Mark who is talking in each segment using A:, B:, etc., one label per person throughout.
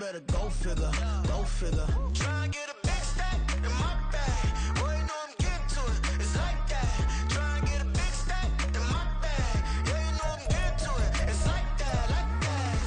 A: better go figure, go figure. Try and get a big stack in my bag. Boy, you know I'm getting to it. It's like that. Try and get a big stack in my bag. Yeah, you know I'm getting to it. It's like that, like that.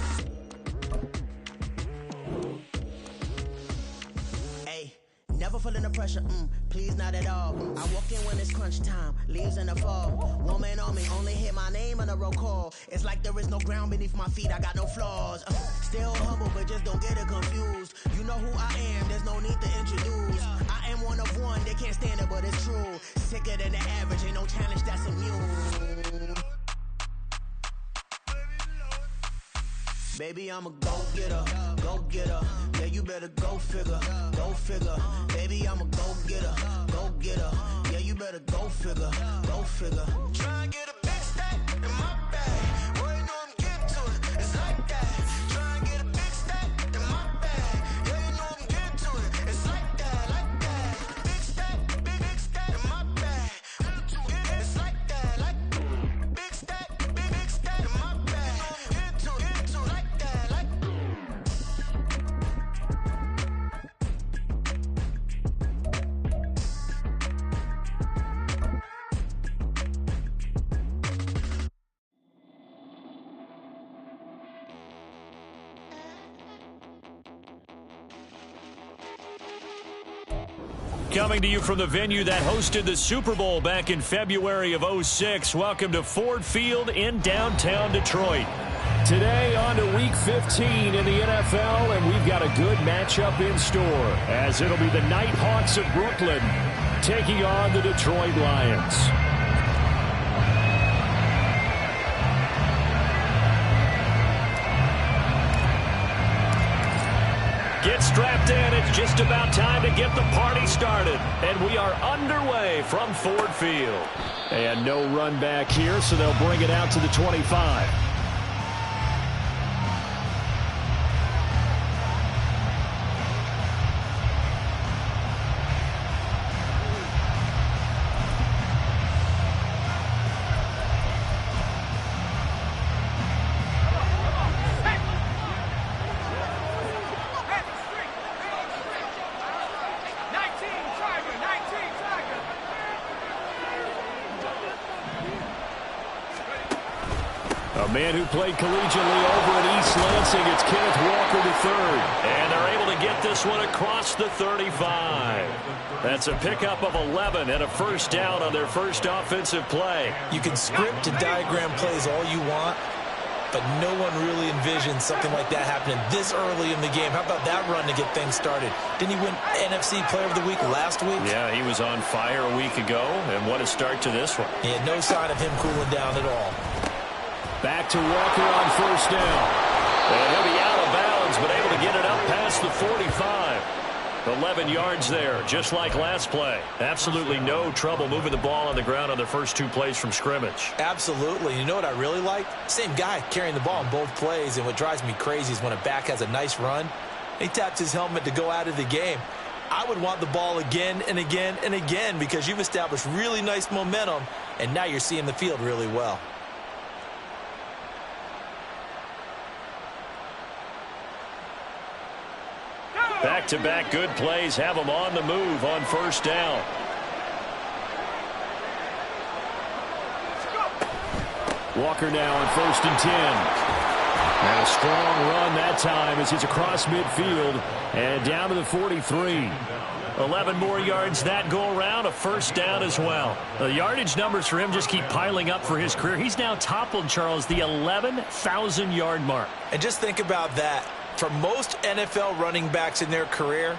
A: Hey, never feeling the pressure, please not at all. I walk in when it's crunch time, leaves in the fall. Woman on me, only hit my name on a roll call. It's like there is no ground beneath my feet, I got no flaws. Still humble, but just don't get it confused. You know who I am, there's no need to introduce. I am one of one, they can't stand it, but it's true. Sicker than the average, ain't no challenge that's immune. Baby, I'm a go-getter, go-getter. Yeah, you better go figure, go figure. Baby, I'm a go-getter, go-getter. Yeah, you better go figure, go figure. Try and get a big stack in my bag. Boy, you know I'm getting to it. It's like that. Try and get a big stack in my bag. Yeah, you know I'm getting to it. It's like that, like that. Big stack, big stack in my bag. It's like that, like big stack in my bag. Get to it, like that, like.
B: Coming to you from the venue that hosted the Super Bowl back in February of '06. Welcome to Ford Field in downtown Detroit. Today on to Week 15 in the NFL, and we've got a good matchup in store, as it'll be the Nighthawks of Brooklyn taking on the Detroit Lions. Get strapped in. It's just about time to get the party started. And we are underway from Ford Field. And no run back here, so they'll bring it out to the 25. A man who played collegiately over at East Lansing, it's Kenneth Walker III. And they're able to get this one across the 35. That's a pickup of 11 and a first down on their first offensive play.
C: You can script and diagram plays all you want, but no one really envisioned something like that happening this early in the game. How about that run to get things started? Didn't he win NFC Player of the Week last week?
B: Yeah, he was on fire a week ago, and what a start to this one.
C: He had no sign of him cooling down at all.
B: Back to Walker on first down. And he'll be out of bounds, but able to get it up past the 45. 11 yards there, just like last play. Absolutely no trouble moving the ball on the ground on the first two plays from scrimmage.
C: Absolutely. You know what I really like? Same guy carrying the ball in both plays, and what drives me crazy is when a back has a nice run, he taps his helmet to go out of the game. I would want the ball again and again and again because you've established really nice momentum, and now you're seeing the field really well.
B: Back-to-back good plays have them on the move on first down. Walker now on 1st and 10. And a strong run that time as he's across midfield and down to the 43. 11 more yards that go around, a first down as well. The yardage numbers for him just keep piling up for his career. He's now toppled, Charles, the 11,000-yard mark.
C: And just think about that. For most NFL running backs in their career,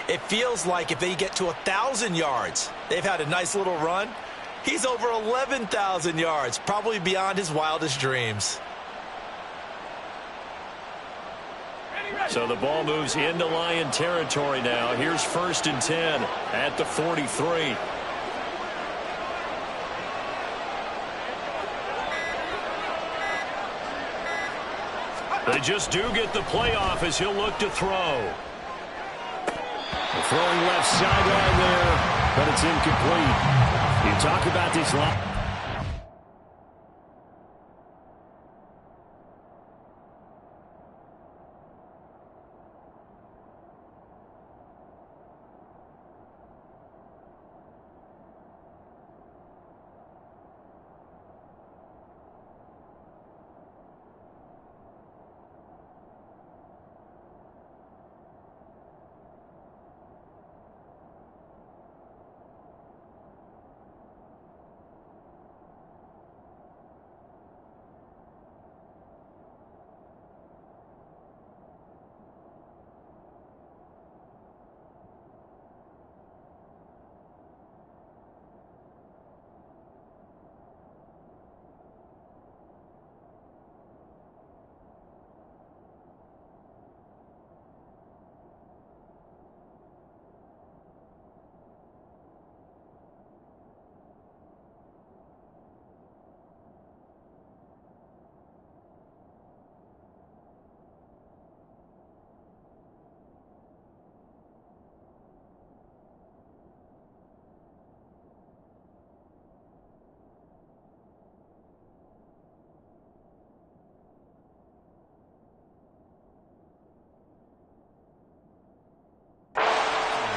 C: it feels like if they get to 1,000 yards, they've had a nice little run. He's over 11,000 yards, probably beyond his wildest dreams.
B: So the ball moves into Lion territory now. Here's 1st and 10 at the 43. They just do get the playoff as he'll look to throw. Throwing left sideline there, but it's incomplete. You talk about this line.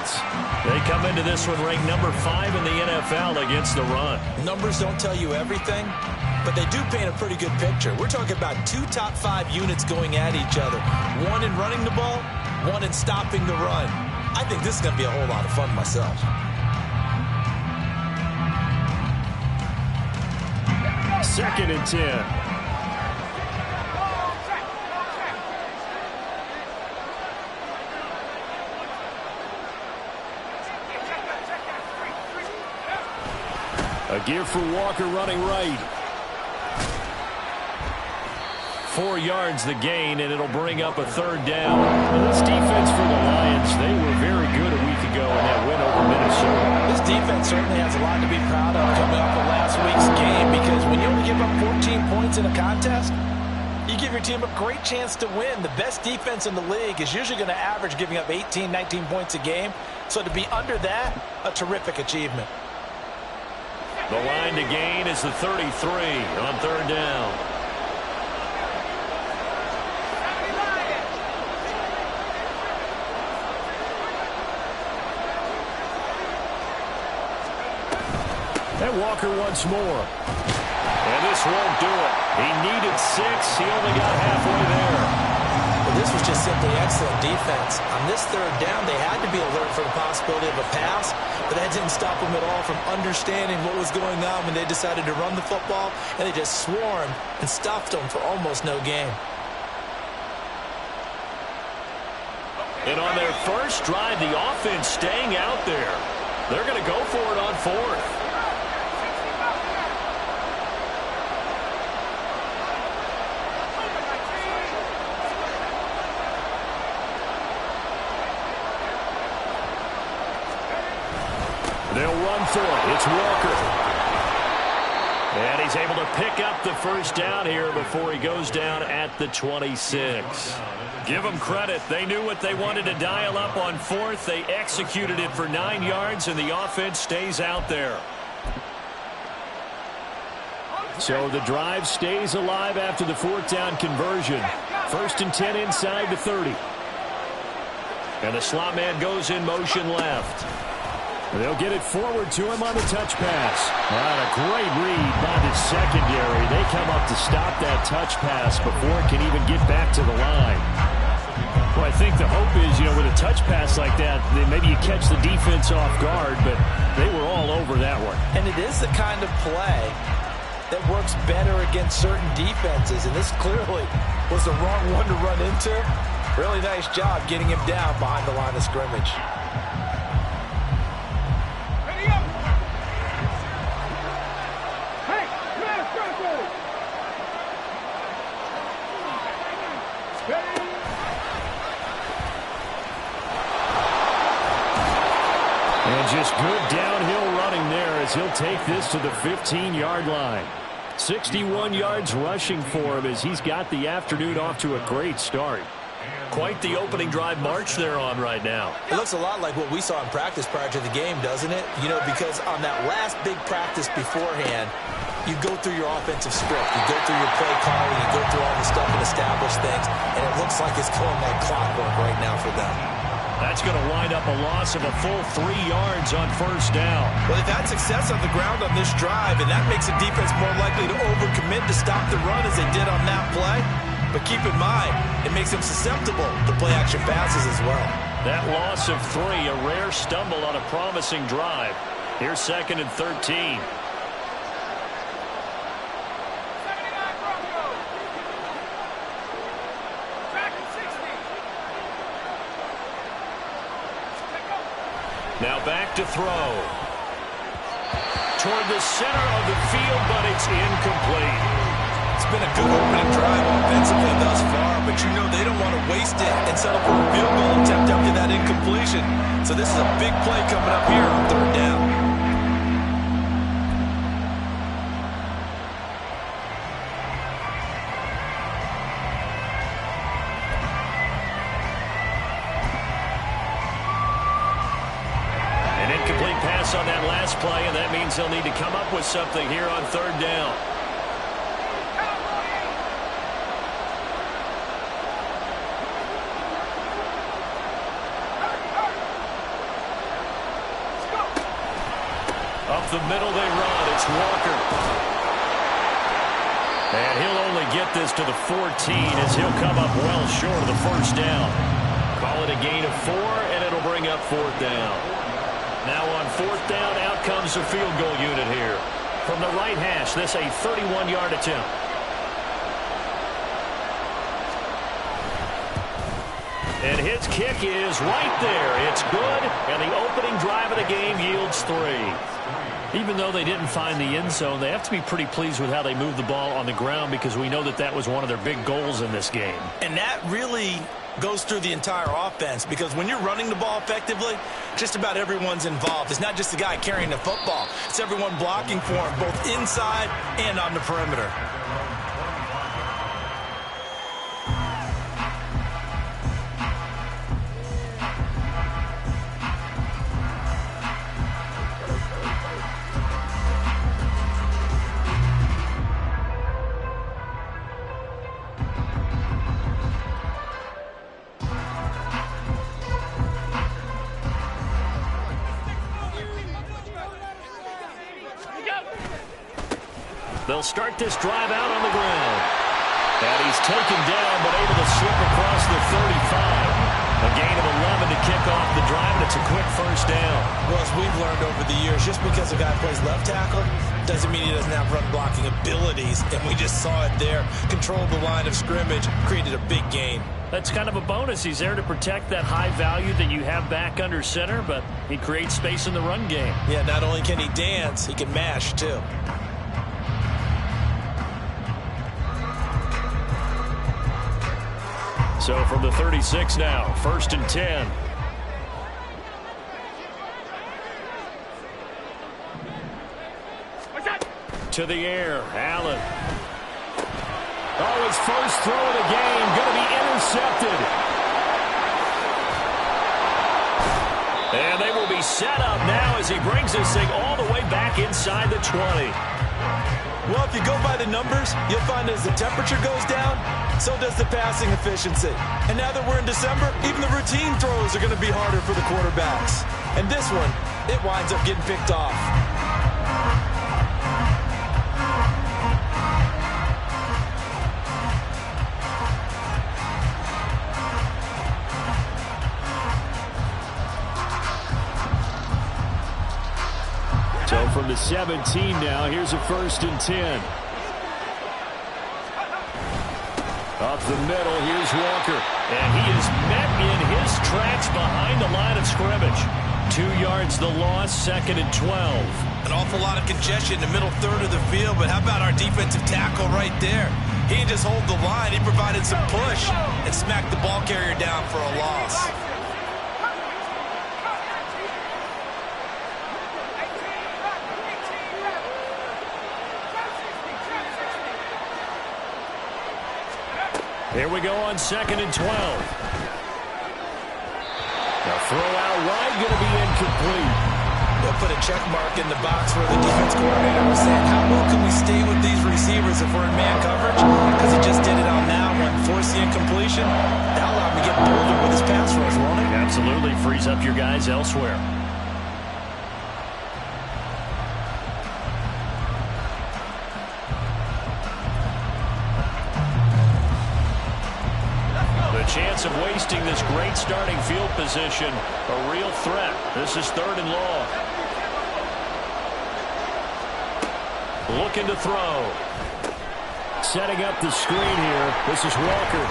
B: defense. They come into this one ranked number 5 in the NFL against the run.
C: Numbers don't tell you everything, but they do paint a pretty good picture. We're talking about 2 top 5 units going at each other. One in running the ball, one in stopping the run. I think this is going to be a whole lot of fun myself.
B: Second and 10. A give for Walker running right. 4 yards the gain, and it'll bring up a 3rd down. Well, this defense for the Lions, they were very good a week ago in that win over Minnesota.
C: This defense certainly has a lot to be proud of coming off of last week's game, because when you only give up 14 points in a contest, you give your team a great chance to win. The best defense in the league is usually going to average giving up 18, 19 points a game. So to be under that, a terrific achievement.
B: The line to gain is the 33 on 3rd down. And Walker once more. And this won't do it. He needed 6. He only got halfway there.
C: Well, this was just simply excellent defense. On this 3rd down, they had to be alert for the possibility of a pass, but that didn't stop them at all from understanding what was going on when they decided to run the football, and they just swarmed and stuffed them for almost no gain.
B: And on their first drive, the offense staying out there. They're going to go for it on 4th. They'll run for it. It's Walker. And he's able to pick up the 1st down here before he goes down at the 26. Give them credit. They knew what they wanted to dial up on 4th. They executed it for 9 yards, and the offense stays out there. So the drive stays alive after the 4th down conversion. 1st and 10 inside the 30. And the slot man goes in motion left. They'll get it forward to him on the touch pass. And a great read by the secondary. They come up to stop that touch pass before it can even get back to the line. Well, I think the hope is, with a touch pass like that, then maybe you catch the defense off guard, but they were all over that one.
C: And it is the kind of play that works better against certain defenses, and this clearly was the wrong one to run into. Really nice job getting him down behind the line of scrimmage.
B: And just good downhill running there as he'll take this to the 15-yard line. 61 yards rushing for him as he's got the afternoon off to a great start. Quite the opening drive march they're on right now.
C: It looks a lot like what we saw in practice prior to the game, doesn't it? Because on that last big practice beforehand, you go through your offensive script. You go through your play calling. You go through all the stuff and establish things. And it looks like it's going like clockwork right now for them.
B: That's going to wind up a loss of a full 3 yards on 1st down.
C: Well, they've had success on the ground on this drive, and that makes the defense more likely to overcommit to stop the run as they did on that play. But keep in mind, it makes them susceptible to play-action passes as well.
B: That loss of 3, a rare stumble on a promising drive. Here's 2nd and 13. Now back to throw. Toward the center of the field, but it's incomplete.
C: It's been a good opening drive offensively thus far, but they don't want to waste it and settle for a field goal attempt after that incompletion. So this is a big play coming up here on 3rd down.
B: An incomplete pass on that last play, and that means they'll need to come up with something here on 3rd down. Up the middle they run. It's Walker. And he'll only get this to the 14 as he'll come up well short of the first down. Call it a gain of 4, and it'll bring up 4th down. Now on 4th down, out comes the field goal unit here. From the right hash, this a 31-yard attempt. And his kick is right there. It's good, and the opening drive of the game yields 3. Even though they didn't find the end zone, they have to be pretty pleased with how they moved the ball on the ground because we know that that was one of their big goals in this game.
C: And that really goes through the entire offense because when you're running the ball effectively, just about everyone's involved. It's not just the guy carrying the football. It's everyone blocking for him, both inside and on the perimeter.
B: They'll start this drive out on the ground. And he's taken down, but able to slip across the 35. A gain of 11 to kick off the drive, and it's a quick first down.
C: Well, as we've learned over the years, just because a guy plays left tackle doesn't mean he doesn't have run blocking abilities. And we just saw it there. Controlled the line of scrimmage, created a big gain.
B: That's kind of a bonus. He's there to protect that high value that you have back under center, but he creates space in the run game.
C: Yeah, not only can he dance, he can mash, too.
B: So from the 36 now, 1st and 10. To the air, Allen. Oh, his first throw of the game, going to be intercepted. And they will be set up now as he brings this thing all the way back inside the 20.
C: Well, if you go by the numbers, you'll find as the temperature goes down, so does the passing efficiency. And now that we're in December, even the routine throws are going to be harder for the quarterbacks. And this one, it winds up getting picked off.
B: So from the 17 now, here's a 1st and 10. Up the middle, here's Walker. And he is met in his tracks behind the line of scrimmage. 2 yards the loss, 2nd and 12.
C: An awful lot of congestion in the middle third of the field, but how about our defensive tackle right there? He didn't just hold the line, he provided some push and smacked the ball carrier down for a loss.
B: Here we go on 2nd and 12. The throw out wide going to be incomplete.
C: They'll put a check mark in the box where the defense coordinator was saying, how well can we stay with these receivers if we're in man coverage? Because he just did it on that one. Force the incompletion. That'll allow him to get bolder with his pass rush, won't it?
B: Absolutely. Frees up your guys elsewhere. Chance of wasting this great starting field position. A real threat. This is 3rd and long. Looking to throw. Setting up the screen here. This is Walker.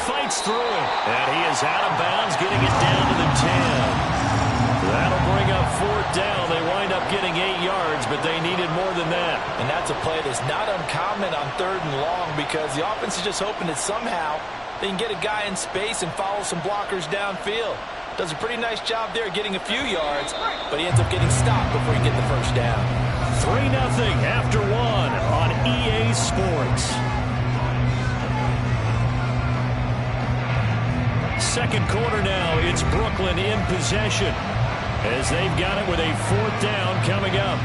B: Fights through it. And he is out of bounds, getting it down to the 10. That'll bring up 4th down. They wind up getting 8 yards, but they needed more than that.
C: And that's a play that's not uncommon on 3rd and long because the offense is just hoping that somehow they can get a guy in space and follow some blockers downfield. Does a pretty nice job there getting a few yards, but he ends up getting stopped before he gets the first down.
B: 3-0 after 1 on EA Sports. Second quarter now, it's Brooklyn in possession as they've got it with a 4th down coming up.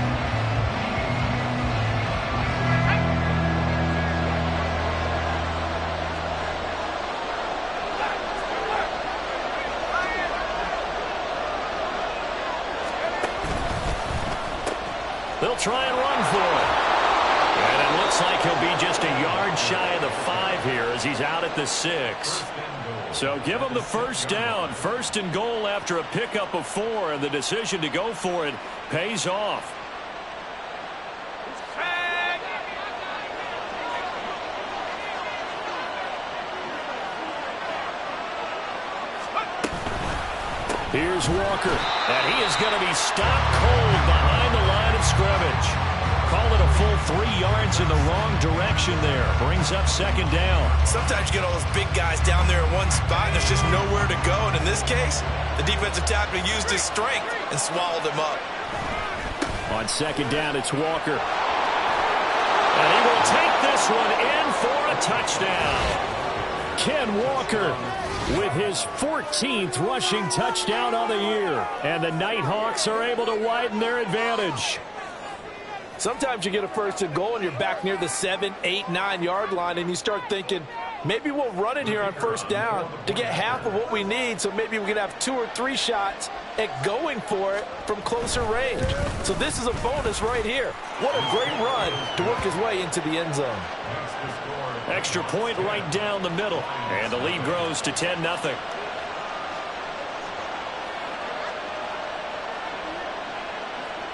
B: They'll try and run for it. And it looks like he'll be just a yard shy of the 5 here as he's out at the 6. So give him the first down. 1st and goal after a pickup of 4, and the decision to go for it pays off. Here's Walker, and he is going to be stopped cold behind the line of scrimmage. Call it a full 3 yards in the wrong direction there. Brings up 2nd down.
C: Sometimes you get all those big guys down there in one spot, and there's just nowhere to go. And in this case, the defensive tackle used his strength and swallowed him up.
B: On 2nd down, it's Walker. And he will take this one in for a touchdown. Ken Walker with his 14th rushing touchdown on the year. And the Nighthawks are able to widen their advantage.
C: Sometimes you get a 1st and goal and you're back near the 7, 8, 9 yard line, and you start thinking, maybe we'll run it here on 1st down to get half of what we need, so maybe we can have 2 or 3 shots at going for it from closer range. So this is a bonus right here. What a great run to work his way into the end zone.
B: Extra point right down the middle, and the lead grows to 10-0.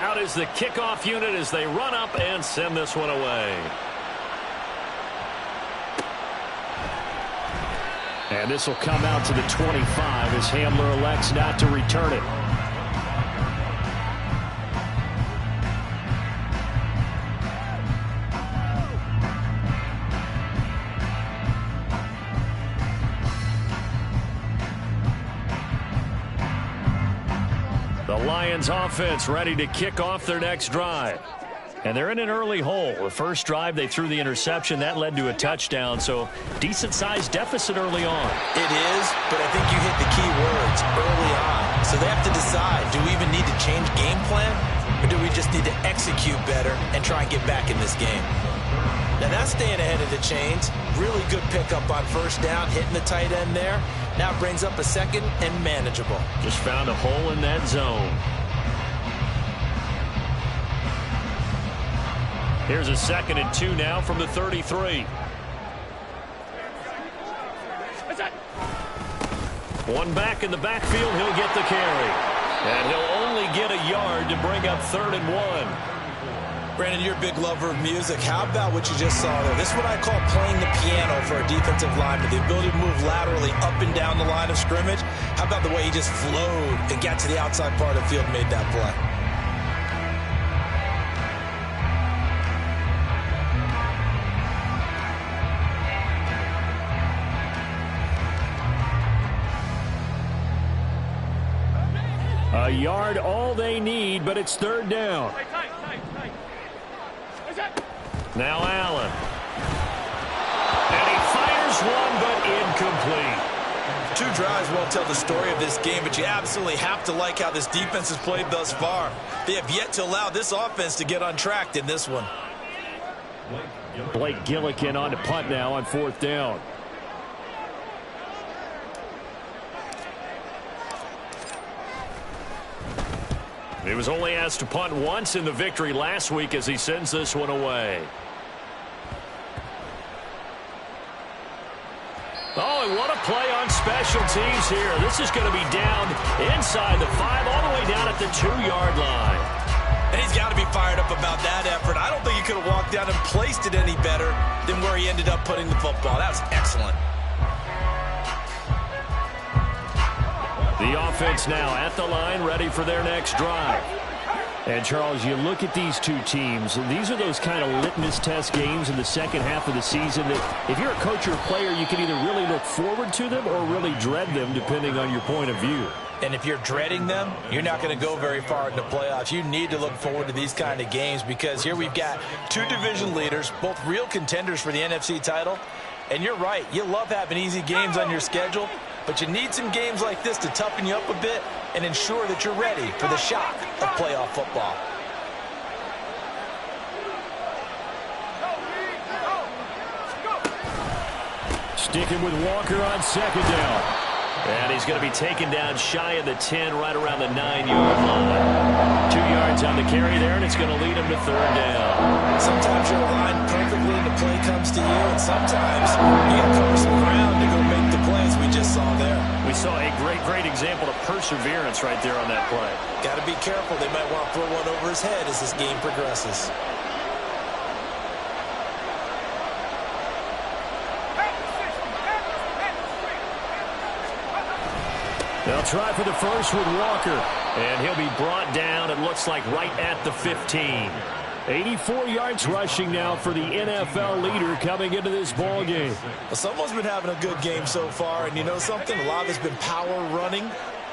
B: Out is the kickoff unit as they run up and send this one away. And this will come out to the 25 as Hamler elects not to return it. The Lions offense ready to kick off their next drive. And they're in an early hole. The first drive, they threw the interception. That led to a touchdown, so decent-sized deficit early on.
C: It is, but I think you hit the key words early on. So they have to decide, do we even need to change game plan, or do we just need to execute better and try and get back in this game? Now that's staying ahead of the chains. Really good pickup on 1st down, hitting the tight end there. Now brings up a 2nd and manageable.
B: Just found a hole in that zone. Here's a 2nd and 2 now from the 33. One back in the backfield, he'll get the carry. And he'll only get a yard to bring up 3rd and 1.
C: Brandon, you're a big lover of music. How about what you just saw there? This is what I call playing the piano for a defensive lineman. The ability to move laterally up and down the line of scrimmage. How about the way he just flowed and got to the outside part of the field and made that play?
B: A yard all they need, but it's 3rd down. Now Allen. And he fires one, but incomplete.
C: 2 drives won't tell the story of this game, but you absolutely have to like how this defense has played thus far. They have yet to allow this offense to get untracked in this one.
B: Blake Gillikin on to punt now on 4th down. He was only asked to punt once in the victory last week as he sends this one away. Oh, and what a play on special teams here. This is going to be down inside the 5, all the way down at the 2-yard line.
C: And he's got to be fired up about that effort. I don't think he could have walked down and placed it any better than where he ended up putting the football. That was excellent.
B: The offense now at the line, ready for their next drive. And, Charles, you look at these two teams, and these are those kind of litmus test games in the second half of the season that if you're a coach or a player, you can either really look forward to them or really dread them, depending on your point of view.
C: And if you're dreading them, you're not going to go very far in the playoffs. You need to look forward to these kind of games because here we've got 2 division leaders, both real contenders for the NFC title. And you're right, you love having easy games on your schedule, but you need some games like this to toughen you up a bit and ensure that you're ready for the shock of playoff football.
B: Sticking with Walker on 2nd down. And he's going to be taken down shy of the 10, right around the 9-yard line. 2 yards on the carry there, and it's going to lead him to third down.
C: Sometimes you're aligned perfectly and the play comes to you, and sometimes you got to cover some ground to go make the plays we just saw there.
B: We saw a great example of perseverance right there on that play.
C: Got to be careful. They might want to throw one over his head as this game progresses.
B: They'll try for the first with Walker, and he'll be brought down, it looks like, right at the 15. 84 yards rushing now for the NFL leader coming into this ball game.
C: Well, someone's been having a good game so far, and you know something? A lot of it's been power running.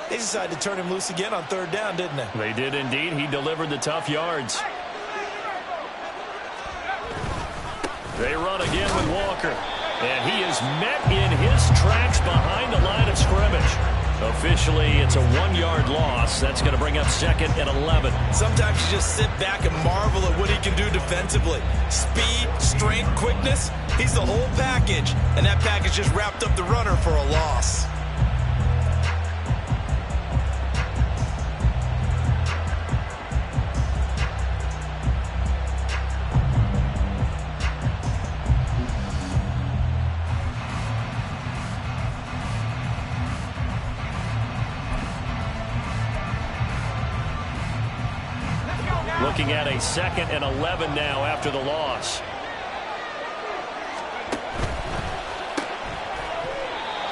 C: They decided to turn him loose again on third down, didn't they?
B: They did indeed. He delivered the tough yards. They run again with Walker, and he is met in his tracks behind the line of scrimmage. Officially, it's a 1-yard loss. That's going to bring up 2nd and 11.
C: Sometimes you just sit back and marvel at what he can do defensively. Speed, strength, quickness. He's the whole package. And that package just wrapped up the runner for a loss.
B: Looking at a 2nd and 11 now after the loss.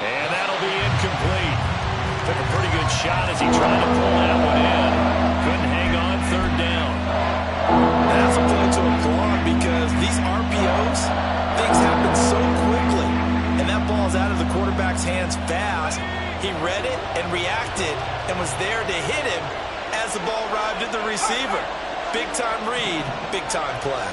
B: And that'll be incomplete. Took a pretty good shot as he tried to pull that one in. Couldn't hang on third down.
C: That's a point to applaud because these RPOs, things happen so quickly. And that ball's out of the quarterback's hands fast. He read it and reacted and was there to hit him as the ball arrived at the receiver. Big-time read, big-time play.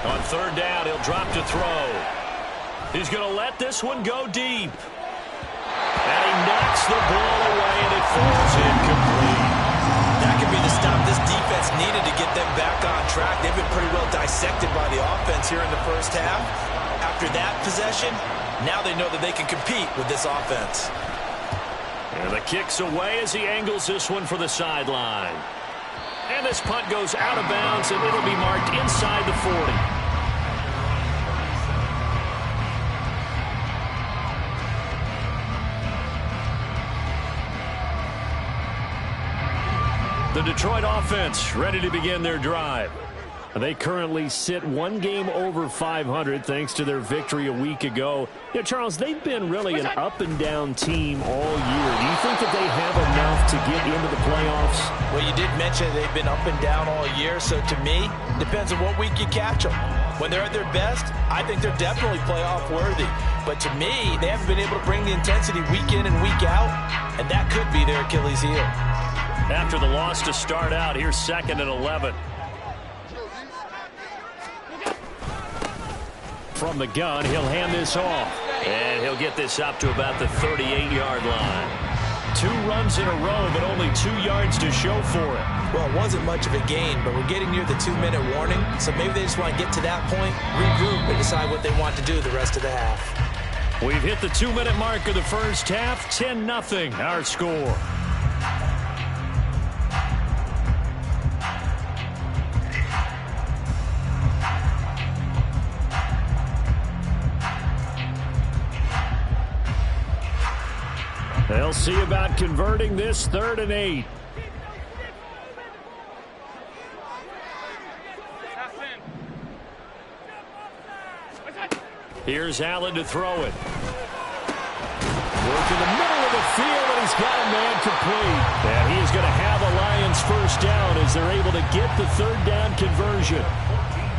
B: On third down, he'll drop to throw. He's going to let this one go deep. And he knocks the ball away, and it falls incomplete.
C: That could be the stop this defense needed to get them back on track. They've been pretty well dissected by the offense here in the first half. After that possession, now they know that they can compete with this offense.
B: And the kick's away as he angles this one for the sideline. And this punt goes out of bounds, and it'll be marked inside the 40. The Detroit offense ready to begin their drive. They currently sit 1 game over 500 thanks to their victory a week ago. You know, Charles, they've been really an up-and-down team all year. Do you think that they have enough to get into the playoffs?
C: Well, you did mention they've been up and down all year, so to me, depends on what week you catch them. When they're at their best, I think they're definitely playoff worthy. But to me, they haven't been able to bring the intensity week in and week out, and that could be their Achilles heel.
B: After the loss to start out, here's 2nd and 11. From the gun, he'll hand this off. And he'll get this up to about the 38-yard line. 2 runs in a row, but only 2 yards to show for it.
C: Well, it wasn't much of a gain, but we're getting near the 2-minute warning, so maybe they just want to get to that point, regroup, and decide what they want to do the rest of the half.
B: We've hit the 2-minute mark of the first half. 10-0, our score. They'll see about converting this 3rd and 8. Here's Allen to throw it. Work in the middle of the field, and he's got a man complete. And he is going to have a Lions first down as they're able to get the 3rd down conversion.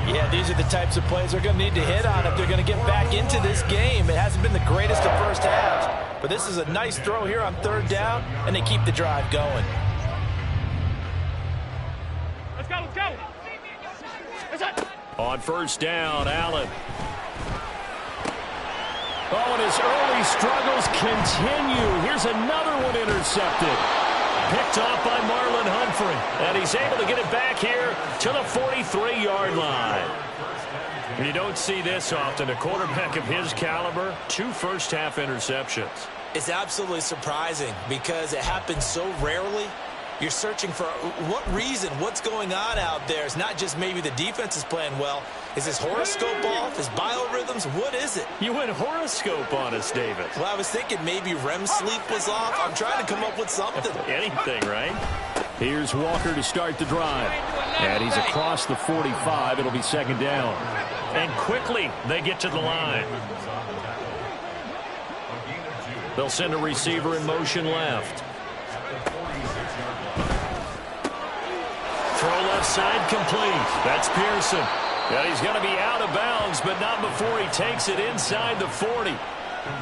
C: Yeah, these are the types of plays they're going to need to hit on if they're going to get back into this game. It hasn't been the greatest of first halves, but this is a nice throw here on 3rd down, and they keep the drive going.
D: Let's go, let's go.
B: On first down, Allen. Oh, and his early struggles continue. Here's another one intercepted. Picked off by Marlon Humphrey. And he's able to get it back here to the 43-yard line. You don't see this often. A quarterback of his caliber, 2 first-half interceptions.
C: It's absolutely surprising because it happens so rarely. You're searching for what reason, what's going on out there. It's not just maybe the defense is playing well. Is his horoscope off? His biorhythms? What is it?
B: You went horoscope on us, David.
C: Well, I was thinking maybe REM sleep was off. I'm trying to come up with something.
B: Anything, right? Here's Walker to start the drive. And he's across the 45. It'll be second down. And quickly, they get to the line. They'll send a receiver in motion left. Throw left side complete. That's Pearson. And he's going to be out of bounds, but not before he takes it inside the 40.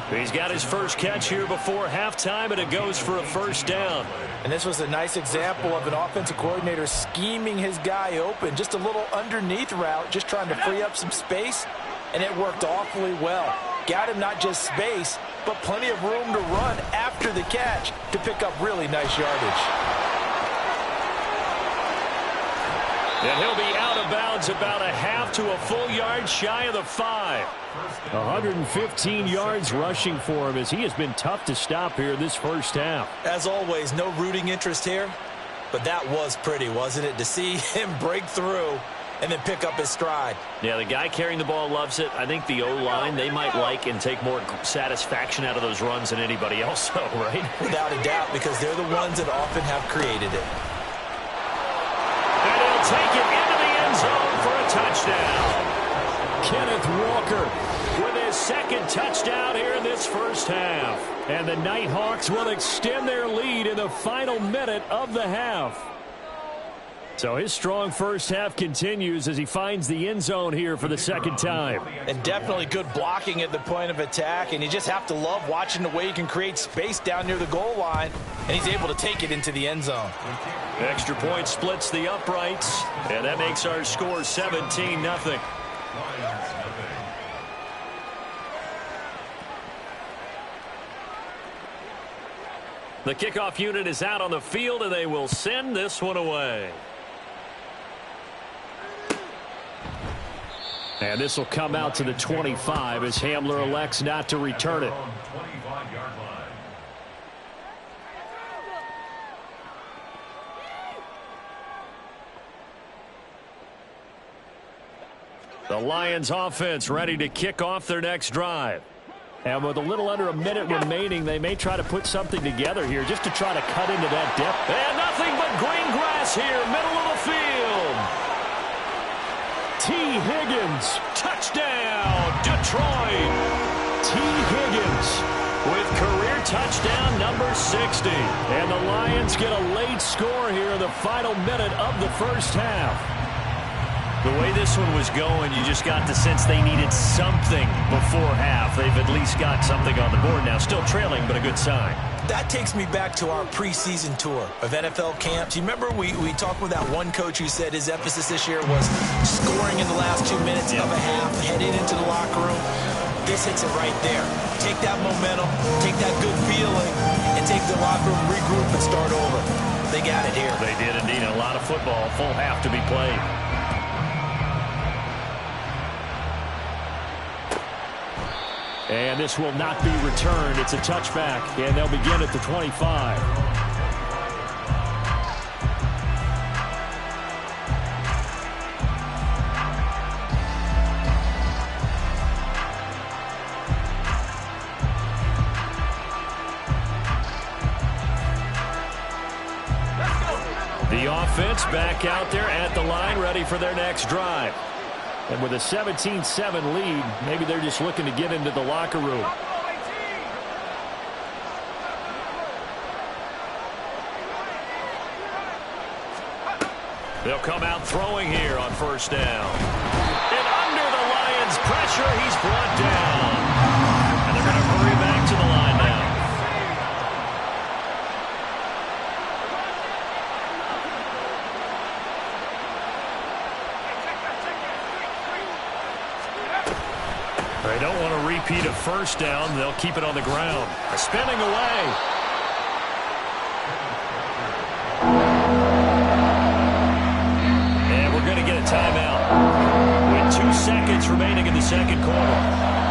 B: He's got his first catch here before halftime, and it goes for a first down.
C: And this was a nice example of an offensive coordinator scheming his guy open. Just a little underneath route, just trying to free up some space, and it worked awfully well. Got him not just space, but plenty of room to run after the catch to pick up really nice yardage.
B: And he'll be out of bounds about a half to a full yard shy of the 5. 115 yards rushing for him as he has been tough to stop here this first half.
C: As always, no rooting interest here, but that was pretty, wasn't it? To see him break through and then pick up his stride.
B: Yeah, the guy carrying the ball loves it. I think the O-line, they might like and take more satisfaction out of those runs than anybody else, though, right?
C: Without a doubt, because they're the ones that often have created it.
B: And he'll take it into the end zone for a touchdown. Kenneth Walker with his second touchdown here in this first half. And the Nighthawks will extend their lead in the final minute of the half. So his strong first half continues as he finds the end zone here for the second time.
C: And definitely good blocking at the point of attack, and you just have to love watching the way he can create space down near the goal line, and he's able to take it into the end zone.
B: Extra point splits the uprights, and that makes our score 17-0. The kickoff unit is out on the field, and they will send this one away. And this will come out to the 25 as Hamler elects not to return it. The Lions offense ready to kick off their next drive. And with a little under a minute remaining, they may try to put something together here just to try to cut into that depth. And nothing but green grass here, middle of the field. T. Higgins, touchdown, Detroit. T. Higgins with career touchdown number 60. And the Lions get a late score here in the final minute of the first half. The way this one was going, you just got the sense they needed something before half. They've at least got something on the board now. Still trailing, but a good sign.
C: That takes me back to our preseason tour of NFL camps. You remember we talked with that one coach who said his emphasis this year was scoring in the last 2 minutes of a half, heading into the locker room. This hits it right there. Take that momentum, take that good feeling, and take the locker room, regroup, and start over. They got it here.
B: They did indeed. A lot of football, full half to be played. And this will not be returned. It's a touchback, and they'll begin at the 25. The offense back out there at the line, ready for their next drive. And with a 17-7 lead, maybe they're just looking to get into the locker room. They'll come out throwing here on first down. And under the Lions' pressure, he's brought down. And they're going to hurry back to the line now. They don't want to repeat of first down. They'll keep it on the ground. Spinning away. And we're going to get a timeout with 2 seconds remaining in the second quarter.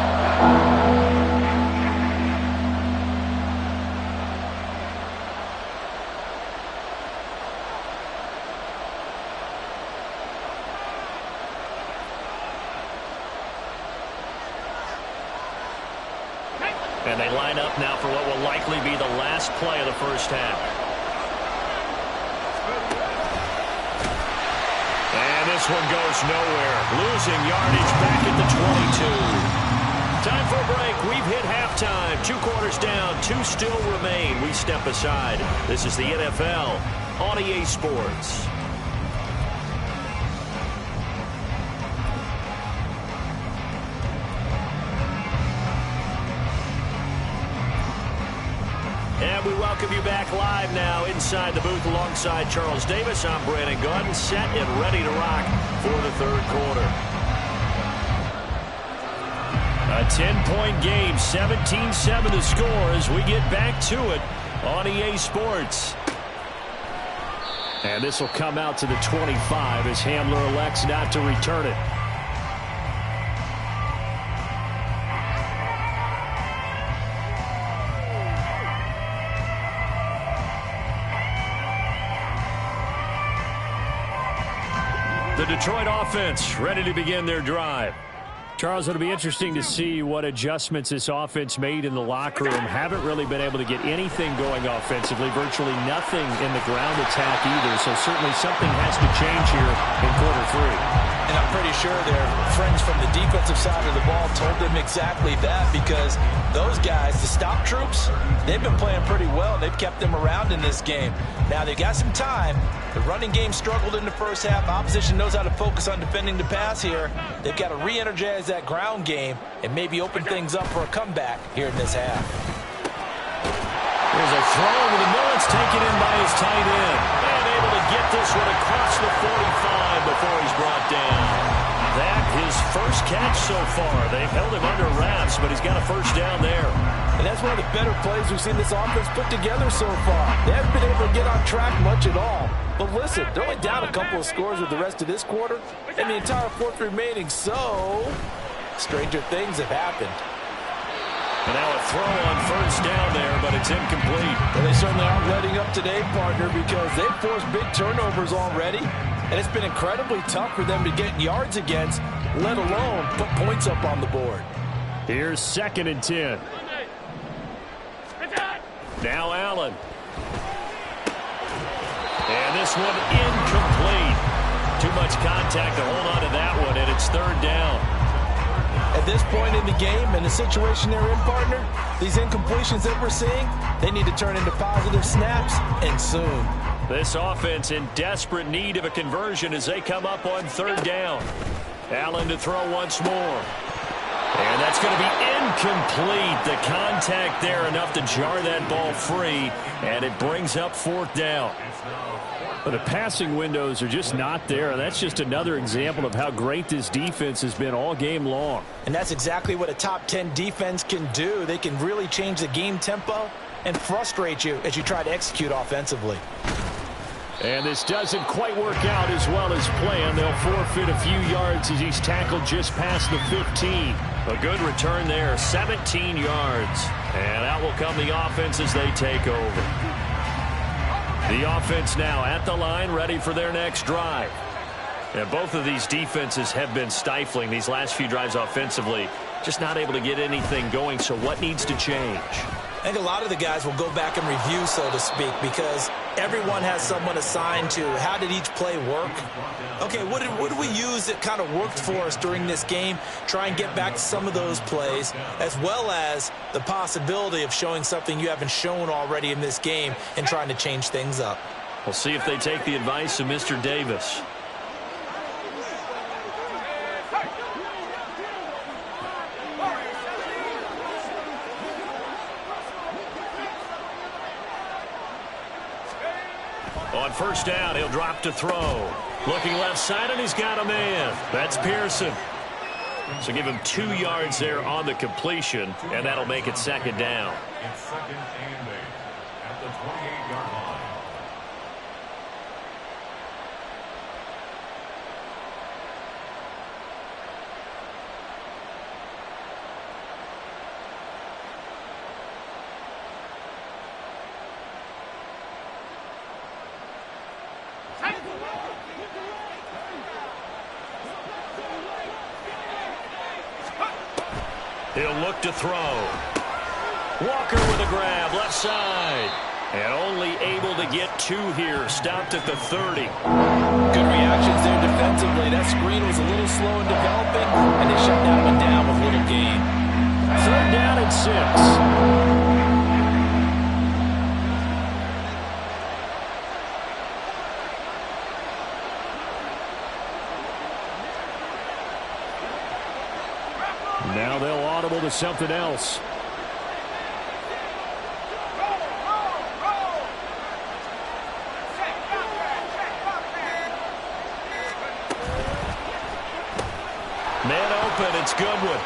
B: And they line up now for what will likely be the last play of the first half. And this one goes nowhere. Losing yardage back at the 22. Time for a break. We've hit halftime. 2 quarters down. 2 still remain. We step aside. This is the NFL on EA Sports. And we welcome you back live now inside the booth alongside Charles Davis. I'm Brandon Gunn, set and ready to rock for the third quarter. A 10-point game, 17-7 the score as we get back to it on EA Sports. And this will come out to the 25 as Hamler elects not to return it. The Detroit offense ready to begin their drive. Charles, it'll be interesting to see what adjustments this offense made in the locker room. Haven't really been able to get anything going offensively. Virtually nothing in the ground attack either. So certainly something has to change here in quarter 3.
C: And I'm pretty sure their friends from the defensive side of the ball told them exactly that, because those guys, the stop troops, they've been playing pretty well. They've kept them around in this game. Now they've got some time. The running game struggled in the first half. Opposition knows how to focus on defending the pass here. They've got to re-energize that ground game and maybe open things up for a comeback here in this half.
B: There's a throw over the middle. It's taken in by his tight end. And able to get this one across the 45 before he's brought down. That his first catch so far. They've held him under wraps, but he's got a first down there.
C: And that's one of the better plays we've seen this offense put together so far. They haven't been able to get on track much at all. But listen, they're only down a couple of scores with the rest of this quarter and the entire fourth remaining, so stranger things have happened.
B: And now a throw on first down there, but it's incomplete.
C: Well, they certainly aren't letting up today, partner, because they've forced big turnovers already, and it's been incredibly tough for them to get yards against, let alone put points up on the board.
B: Here's 2nd and 10. Now Allen. And this one incomplete. Too much contact to hold on to that one, and it's 3rd down.
C: At this point in the game and the situation they're in, partner, these incompletions that we're seeing, they need to turn into positive snaps, and soon.
B: This offense in desperate need of a conversion as they come up on 3rd down. Allen to throw once more. And that's going to be incomplete. The contact there enough to jar that ball free, and it brings up 4th down. But the passing windows are just not there. That's just another example of how great this defense has been all game long.
C: And that's exactly what a top 10 defense can do. They can really change the game tempo and frustrate you as you try to execute offensively.
B: And this doesn't quite work out as well as planned. They'll forfeit a few yards as he's tackled just past the 15. A good return there, 17 yards. And out will come the offense as they take over. The offense now at the line, ready for their next drive. And both of these defenses have been stifling these last few drives offensively. Just not able to get anything going, so what needs to change?
C: I think a lot of the guys will go back and review, so to speak, because everyone has someone assigned to how did each play work. Okay, what did we use that kind of worked for us during this game? Try and get back to some of those plays, as well as the possibility of showing something you haven't shown already in this game and trying to change things up.
B: We'll see if they take the advice of Mr. Davis. On first down, he'll drop to throw. Looking left side, and he's got a man. That's Pearson. So give him 2 yards there on the completion, and that'll make it second down.
E: It's second and 8 at the 28-yard line.
B: He'll look to throw. Walker with a grab, left side. And only able to get 2 here. Stopped at the 30.
C: Good reactions there defensively. That screen was a little slow in developing, and they shut that one down with little gain.
B: 3rd down and 6. Now they'll audible to something else. Man open, it's Goodwin.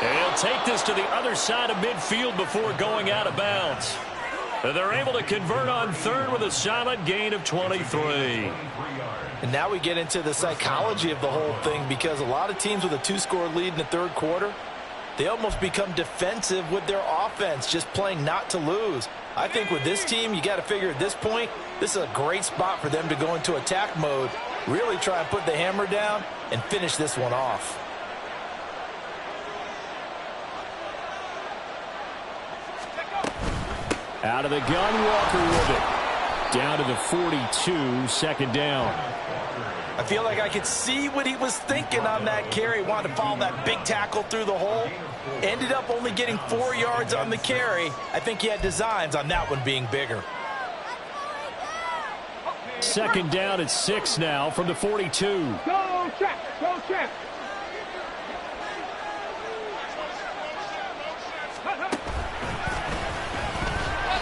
B: And he'll take this to the other side of midfield before going out of bounds. They're able to convert on 3rd with a solid gain of 23.
C: And now we get into the psychology of the whole thing, because a lot of teams with a 2-score lead in the 3rd quarter, they almost become defensive with their offense, just playing not to lose. I think with this team, you got to figure at this point, this is a great spot for them to go into attack mode, really try and put the hammer down and finish this one off.
B: Out of the gun, Walker with it. Down to the 42, 2nd down.
C: I feel like I could see what he was thinking on that carry. Wanted to follow that big tackle through the hole. Ended up only getting 4 yards on the carry. I think he had designs on that one being bigger.
B: 2nd down at 6 now from the 42.
D: Go check, go check.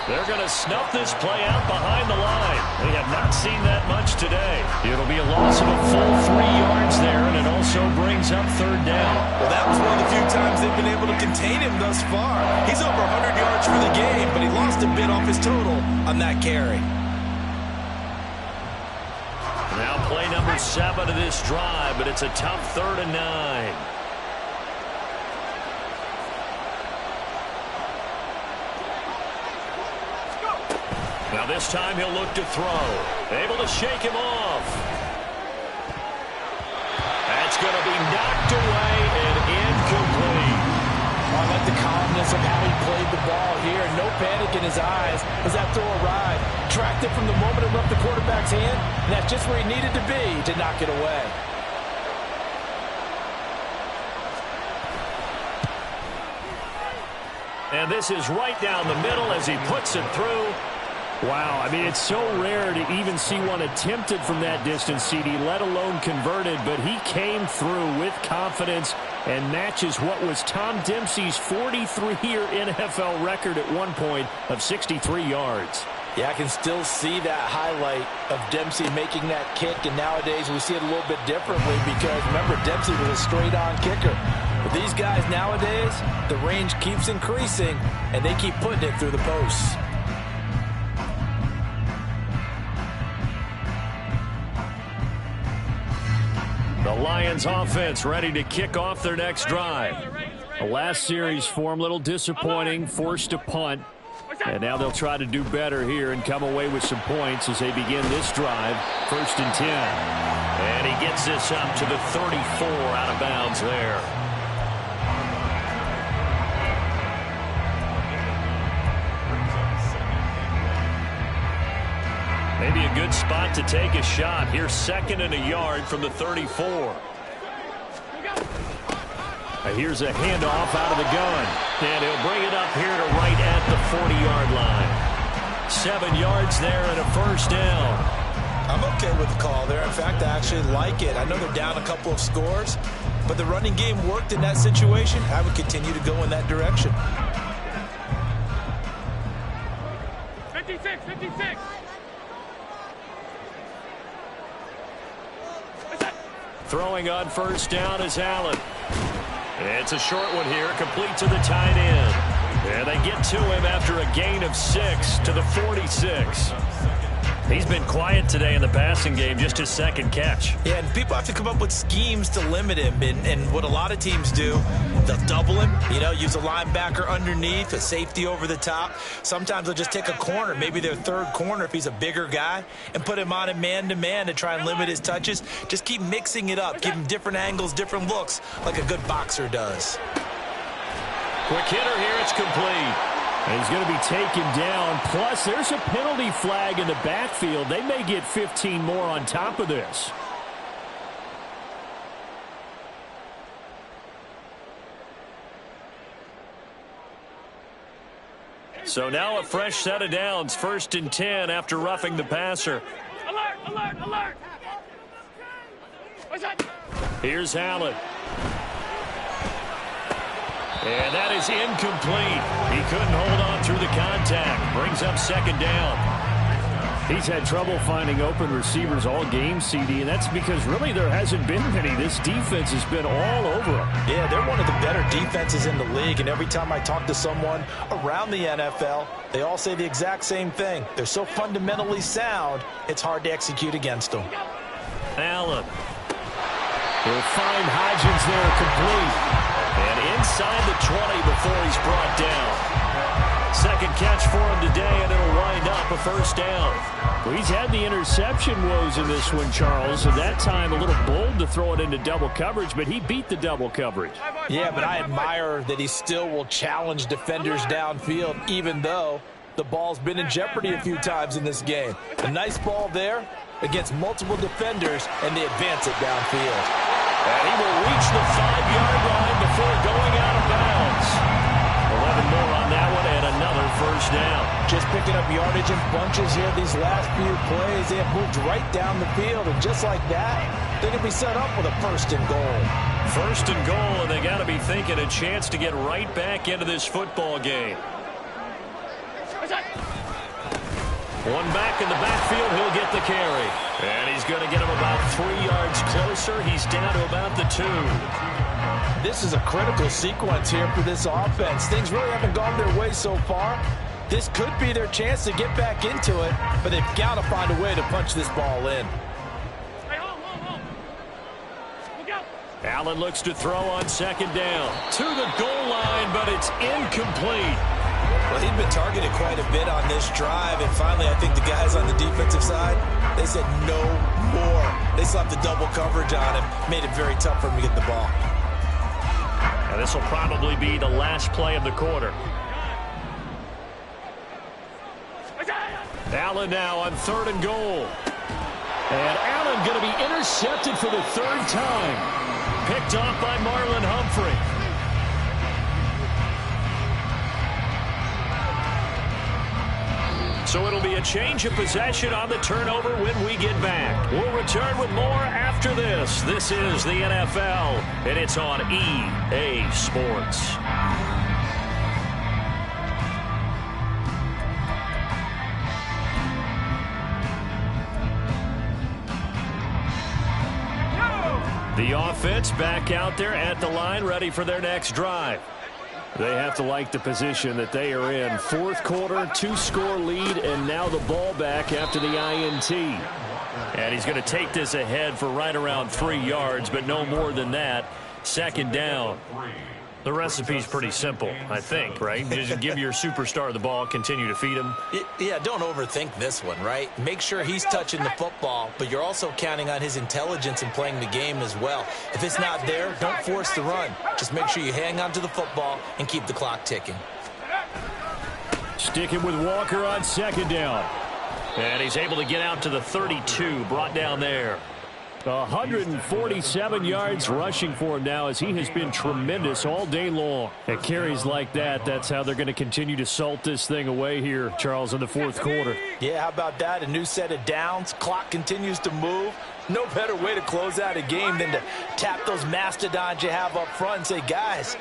B: They're going to snuff this play out behind the line. They have not seen that much today. It'll be a loss of a full 3 yards there, and it also brings up 3rd down.
C: Well, that was one of the few times they've been able to contain him thus far. He's over 100 yards for the game, but he lost a bit off his total on that carry.
B: Now play number 7 of this drive, but it's a tough 3rd and 9. Now this time he'll look to throw. Able to shake him off. That's going to be knocked away and incomplete.
C: I like the calmness of how he played the ball here. No panic in his eyes as that throw arrived. Tracked it from the moment it left the quarterback's hand, and that's just where he needed to be to knock it away.
B: And this is right down the middle as he puts it through. Wow, I mean, it's so rare to even see one attempted from that distance, CD, let alone converted, but he came through with confidence and matches what was Tom Dempsey's 43-year NFL record at one point of 63 yards.
C: Yeah, I can still see that highlight of Dempsey making that kick, and nowadays we see it a little bit differently because, remember, Dempsey was a straight-on kicker. But these guys nowadays, the range keeps increasing, and they keep putting it through the posts.
B: The Lions offense ready to kick off their next drive. The last series for them, a little disappointing, forced to punt. And now they'll try to do better here and come away with some points as they begin this drive, 1st and 10. And he gets this up to the 34 out of bounds there. Maybe a good spot to take a shot. Here's 2nd and a yard from the 34. Here's a handoff out of the gun. And he'll bring it up here to right at the 40-yard line. 7 yards there and a 1st down.
C: I'm okay with the call there. In fact, I actually like it. I know they're down a couple of scores, but the running game worked in that situation. I would continue to go in that direction.
D: 56, 56.
B: Throwing on first down is Allen. It's a short one here, complete to the tight end. And they get to him after a gain of 6 to the 46. He's been quiet today in the passing game, just his second catch.
C: Yeah, and people have to come up with schemes to limit him. And what a lot of teams do, they'll double him, use a linebacker underneath, a safety over the top. Sometimes they'll just take a corner, maybe their third corner if he's a bigger guy, and put him on a man-to-man to try and limit his touches. Just keep mixing it up, give him different angles, different looks, like a good boxer does.
B: Quick hitter here, it's complete. And he's going to be taken down. Plus, there's a penalty flag in the backfield. They may get 15 more on top of this. So now a fresh set of downs. 1st and 10 after roughing the passer.
D: Alert, alert, alert. What's that?
B: Here's Allen. And that is incomplete. He couldn't hold on through the contact. Brings up 2nd down. He's had trouble finding open receivers all game, CD, and that's because really there hasn't been many. This defense has been all over him.
C: Yeah, they're one of the better defenses in the league, and every time I talk to someone around the NFL, they all say the exact same thing. They're so fundamentally sound, it's hard to execute against them.
B: Allen. He'll find Hodgins there complete. And inside the 20 before he's brought down. Second catch for him today, and it'll wind up a 1st down. Well, he's had the interception woes in this one, Charles, and that time a little bold to throw it into double coverage, but he beat the double coverage.
C: Yeah, but I admire that he still will challenge defenders downfield, even though the ball's been in jeopardy a few times in this game. A nice ball there against multiple defenders, and they advance it downfield.
B: And he will reach the 5-yard line before going out of bounds. 11 more on that one and another 1st down.
C: Just picking up yardage in bunches here these last few plays. They have moved right down the field, and just like that, they're going to be set up with a 1st and goal.
B: 1st and goal, and they got to be thinking a chance to get right back into this football game. One back in the backfield, he'll get the carry. And he's going to get him about 3 yards closer. He's down to about the 2.
C: This is a critical sequence here for this offense. Things really haven't gone their way so far. This could be their chance to get back into it, but they've got to find a way to punch this ball in.
D: Hey, hold. Look out.
B: Allen looks to throw on 2nd down. To the goal line, but it's incomplete.
C: Well, he'd been targeted quite a bit on this drive, and finally I think the guys on the defensive side, they said no more. They slapped the double coverage on him, made it very tough for him to get the ball.
B: And this will probably be the last play of the quarter. Allen now on 3rd and goal. And Allen going to be intercepted for the 3rd time. Picked off by Marlon Humphrey. So it'll be a change of possession on the turnover when we get back. We'll return with more after this. This is the NFL, and it's on EA Sports. The offense back out there at the line, ready for their next drive. They have to like the position that they are in. 4th quarter, 2-score lead, and now the ball back after the INT. And he's going to take this ahead for right around 3 yards, but no more than that. 2nd down. The recipe's pretty simple, I think, right? Just give your superstar the ball, continue to feed him.
C: Yeah, don't overthink this one, right? Make sure he's touching the football, but you're also counting on his intelligence in playing the game as well. If it's not there, don't force the run. Just make sure you hang on to the football and keep the clock ticking.
B: Sticking with Walker on 2nd down. And he's able to get out to the 32, brought down there. 147 yards rushing for him now, as he has been tremendous all day long. At carries like that, that's how they're going to continue to salt this thing away here, Charles, in the 4th quarter.
C: Yeah, how about that? A new set of downs. Clock continues to move. No better way to close out a game than to tap those mastodons you have up front and say, guys,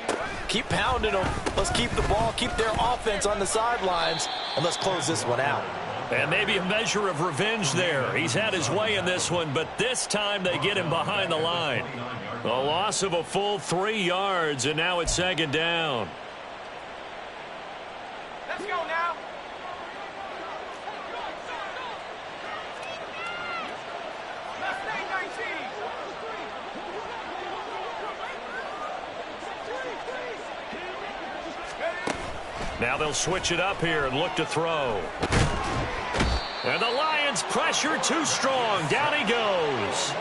C: keep pounding them. Let's keep the ball, keep their offense on the sidelines, and let's close this one out.
B: And maybe a measure of revenge there. He's had his way in this one, but this time they get him behind the line. A loss of a full 3 yards, and now it's second down.
D: Let's go now. Let's stay 19.
B: Now they'll switch it up here and look to throw. And the Lions pressure too strong. Down he goes.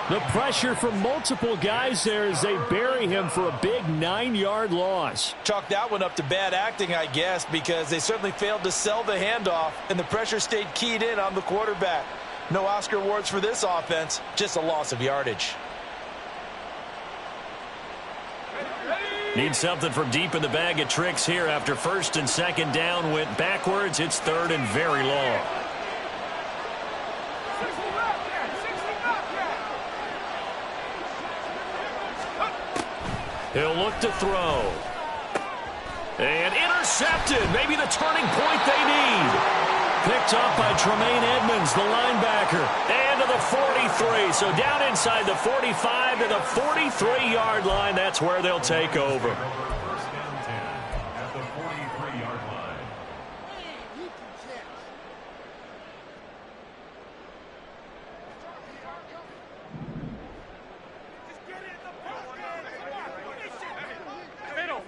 B: The pressure from multiple guys there as they bury him for a big 9-yard loss.
C: Chalk that one up to bad acting, I guess, because they certainly failed to sell the handoff, and the pressure stayed keyed in on the quarterback. No Oscar awards for this offense, just a loss of yardage.
B: Need something from deep in the bag of tricks here after first and second down went backwards. It's third and very long. He'll look to throw. And intercepted. Maybe the turning point they need. Picked up by Tremaine Edmonds, the linebacker. And to the 43. So down inside the 45 to the 43-yard line. That's where they'll take over.
E: First down 10 at the 43-yard line.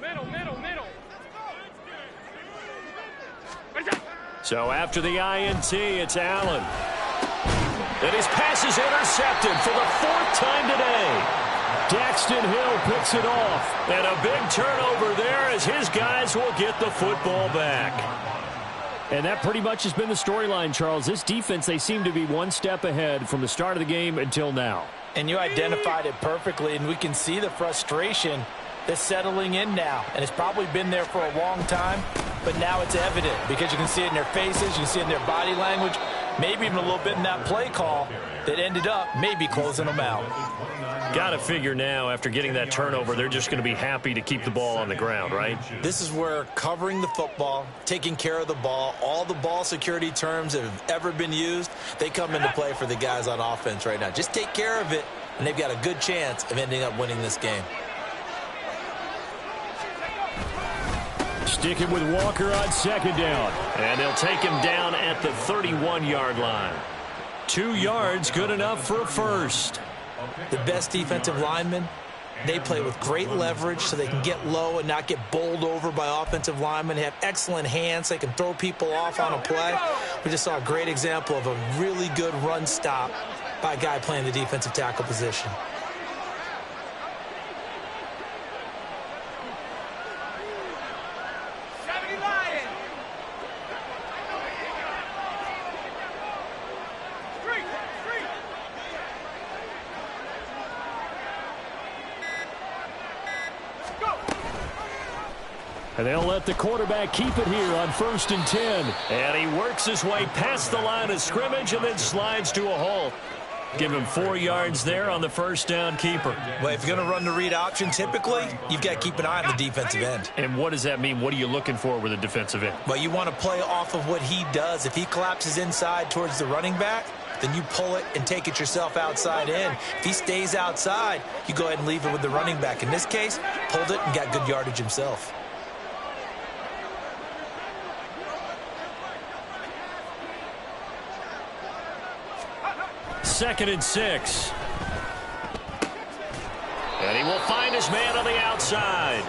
D: Middle.
B: So after the INT, it's Allen. And his pass is intercepted for the 4th time today. Daxton Hill picks it off. And a big turnover there as his guys will get the football back. And that pretty much has been the storyline, Charles. This defense, they seem to be one step ahead from the start of the game until now.
C: And you identified it perfectly, and we can see the frustration that's settling in now. And it's probably been there for a long time, but now it's evident because you can see it in their faces, you can see it in their body language, maybe even a little bit in that play call that ended up maybe closing them out.
B: Got to figure now, after getting that turnover, they're just going to be happy to keep the ball on the ground, right?
C: This is where covering the football, taking care of the ball, all the ball security terms that have ever been used, they come into play for the guys on offense right now. Just take care of it, and they've got a good chance of ending up winning this game.
B: Sticking with Walker on second down. And they'll take him down at the 31-yard line. 2 yards, good enough for a first.
C: The best defensive linemen, they play with great leverage so they can get low and not get bowled over by offensive linemen. They have excellent hands. They can throw people off on a play. We just saw a great example of a really good run stop by a guy playing the defensive tackle position.
B: And they'll let the quarterback keep it here on 1st and 10. And he works his way past the line of scrimmage and then slides to a halt. Give him 4 yards there on the first down keeper.
C: Well, if you're going to run the read option, typically, you've got to keep an eye on the defensive end.
B: And what does that mean? What are you looking for with a defensive end?
C: Well, you want to play off of what he does. If he collapses inside towards the running back, then you pull it and take it yourself outside in. If he stays outside, you go ahead and leave it with the running back. In this case, pulled it and got good yardage himself.
B: Second and 6. And he will find his man on the outside.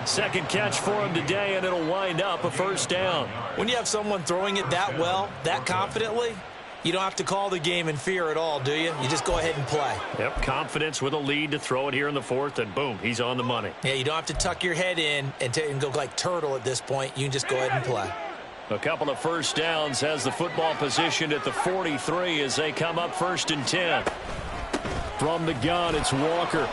B: Second catch for him today, and it'll wind up a first down.
C: When you have someone throwing it that well, that confidently, you don't have to call the game in fear at all, do you? You just go ahead and play.
B: Yep, confidence with a lead to throw it here in the 4th, and boom, he's on the money.
C: Yeah, you don't have to tuck your head in and go like turtle at this point. You can just go ahead and play.
B: A couple of first downs has the football positioned at the 43 as they come up 1st and 10. From the gun, it's Walker.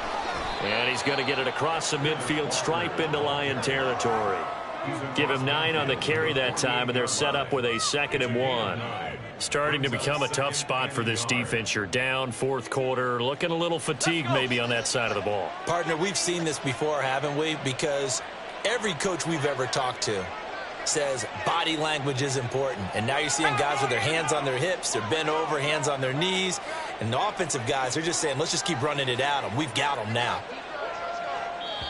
B: And he's going to get it across the midfield stripe into Lion territory. Give him 9 on the carry that time, and they're set up with a 2nd and 1. Starting to become a tough spot for this defense. You're down 4th quarter, looking a little fatigued maybe on that side of the ball.
C: Partner, we've seen this before, haven't we? Because every coach we've ever talked to says body language is important. And now you're seeing guys with their hands on their hips, they're bent over, hands on their knees. And the offensive guys, they're just saying, let's just keep running it at them. We've got them now.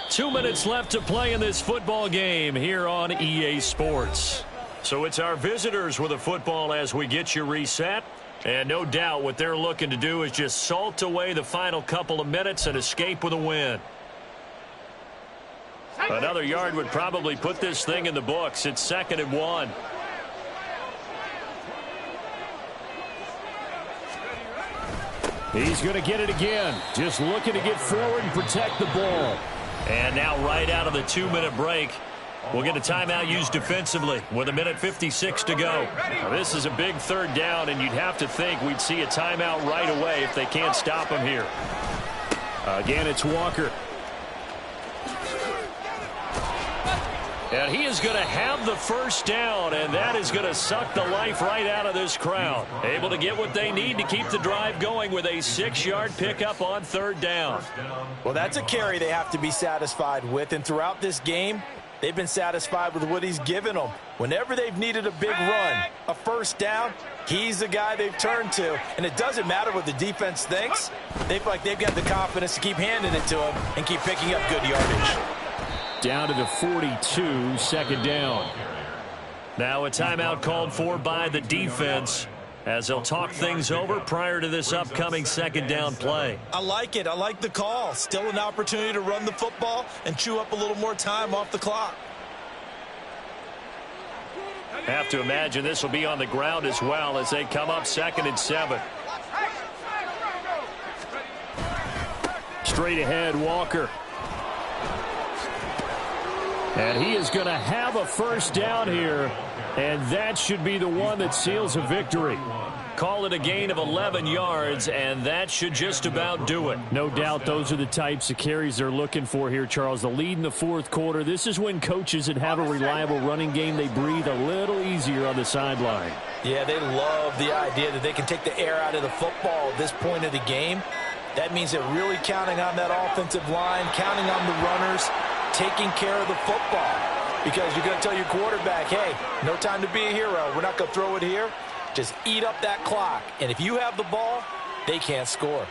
B: 2 minutes left to play in this football game here on EA Sports. So it's our visitors with a football as we get you reset. And no doubt what they're looking to do is just salt away the final couple of minutes and escape with a win. Another yard would probably put this thing in the books. It's 2nd and 1. He's going to get it again. Just looking to get forward and protect the ball. And now right out of the 2-minute break, we'll get a timeout used defensively with 1:56 to go. Now, this is a big 3rd down, and you'd have to think we'd see a timeout right away if they can't stop him here. Again, it's Walker. And he is going to have the 1st down, and that is going to suck the life right out of this crowd. Able to get what they need to keep the drive going with a 6-yard pickup on 3rd down.
C: Well, that's a carry they have to be satisfied with, and throughout this game, they've been satisfied with what he's given them. Whenever they've needed a big run, a 1st down, he's the guy they've turned to. And it doesn't matter what the defense thinks. They feel like they've got the confidence to keep handing it to him and keep picking up good yardage.
B: Down to the 42, 2nd down. Now a timeout called for by the defense as they'll talk things over prior to this upcoming 2nd down play.
C: I like it. I like the call. Still an opportunity to run the football and chew up a little more time off the clock.
B: Have to imagine this will be on the ground as well as they come up 2nd and 7. Straight ahead, Walker. And he is going to have a 1st down here, and that should be the one that seals a victory. Call it a gain of 11 yards, and that should just about do it. No doubt those are the types of carries they're looking for here, Charles. The lead in the 4th quarter. This is when coaches that have a reliable running game, they breathe a little easier on the sideline.
C: Yeah, they love the idea that they can take the air out of the football at this point of the game. That means they're really counting on that offensive line, counting on the runners, taking care of the football. Because you're going to tell your quarterback, hey, no time to be a hero. We're not going to throw it here. Just eat up that clock. And if you have the ball, they can't score.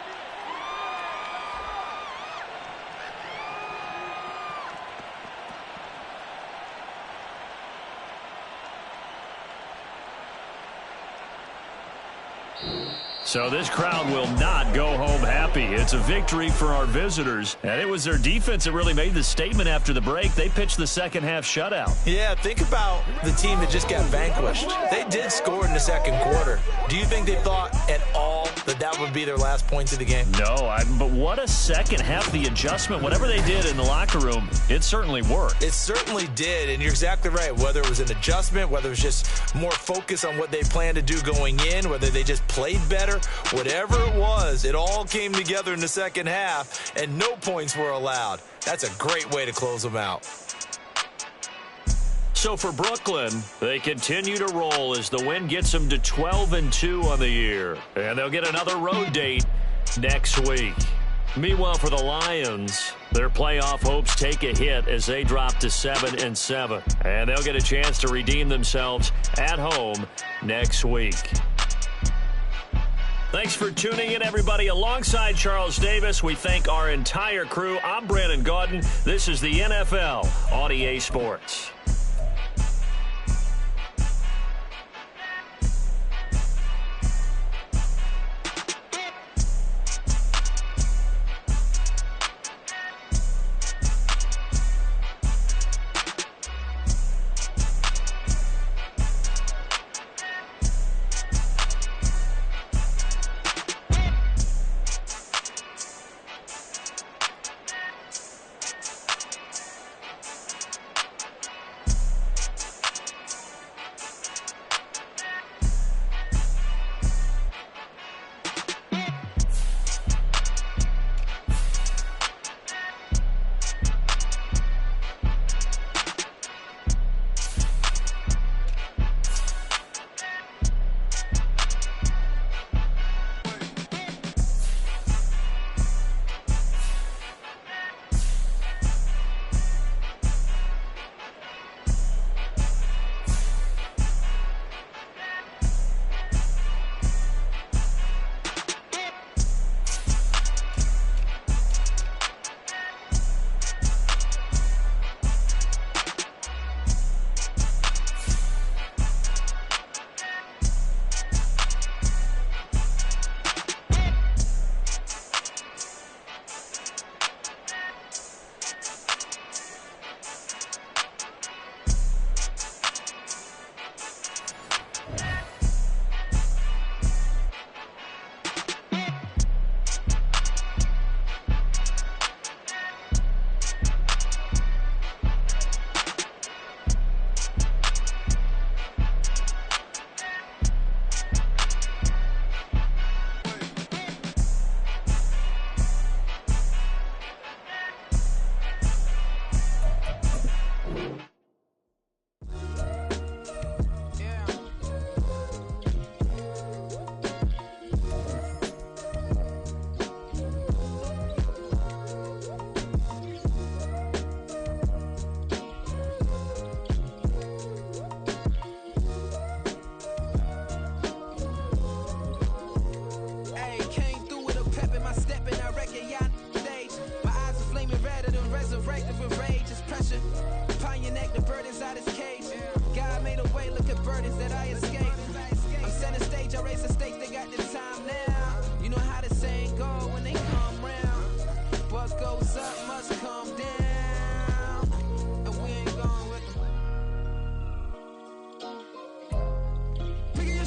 B: So this crowd will not go home happy. It's a victory for our visitors. And it was their defense that really made the statement after the break. They pitched the 2nd half shutout.
C: Yeah, think about the team that just got vanquished. They did score in the 2nd quarter. Do you think they thought at all that that would be their last points of the game?
B: No, but what a 2nd half. The adjustment, whatever they did in the locker room, it certainly worked.
C: It certainly did, and you're exactly right. Whether it was an adjustment, whether it was just more focus on what they planned to do going in, whether they just played better, whatever it was, it all came together in the 2nd half, and no points were allowed. That's a great way to close them out.
B: So for Brooklyn, they continue to roll as the win gets them to 12-2 on the year. And they'll get another road date next week. Meanwhile, for the Lions, their playoff hopes take a hit as they drop to 7-7. And they'll get a chance to redeem themselves at home next week. Thanks for tuning in, everybody. Alongside Charles Davis, we thank our entire crew. I'm Brandon Gaudin. This is the NFL on EA Sports.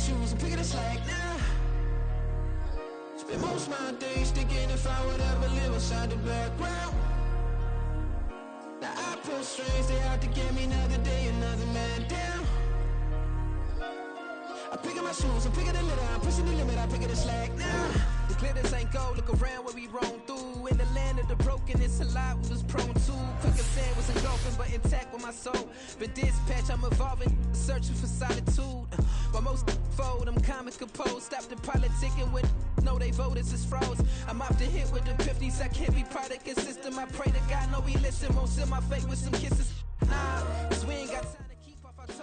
A: shoes and pick it a slack now. Spend most of my days thinking if I would ever live inside the background. Now I pull strings, they out to get me another day, another man down. I pick up my shoes, I'm picking the litter, I'm pushing the limit, I pick it a slack now. The glitters ain't gold, look around where we roam through. In the land of the broken, it's a lot we was prone to. Quicksand was engulfing, but intact with my soul. Been dispatched, I'm evolving, searching for solitude. While most fold, I'm comic composed. Stop the politicking when know they voters is froze. I'm off the hit with the 50s, I can't be product and system. I pray to God, know we listen, won't seal my fate with some kisses. Nah, cause we ain't got time.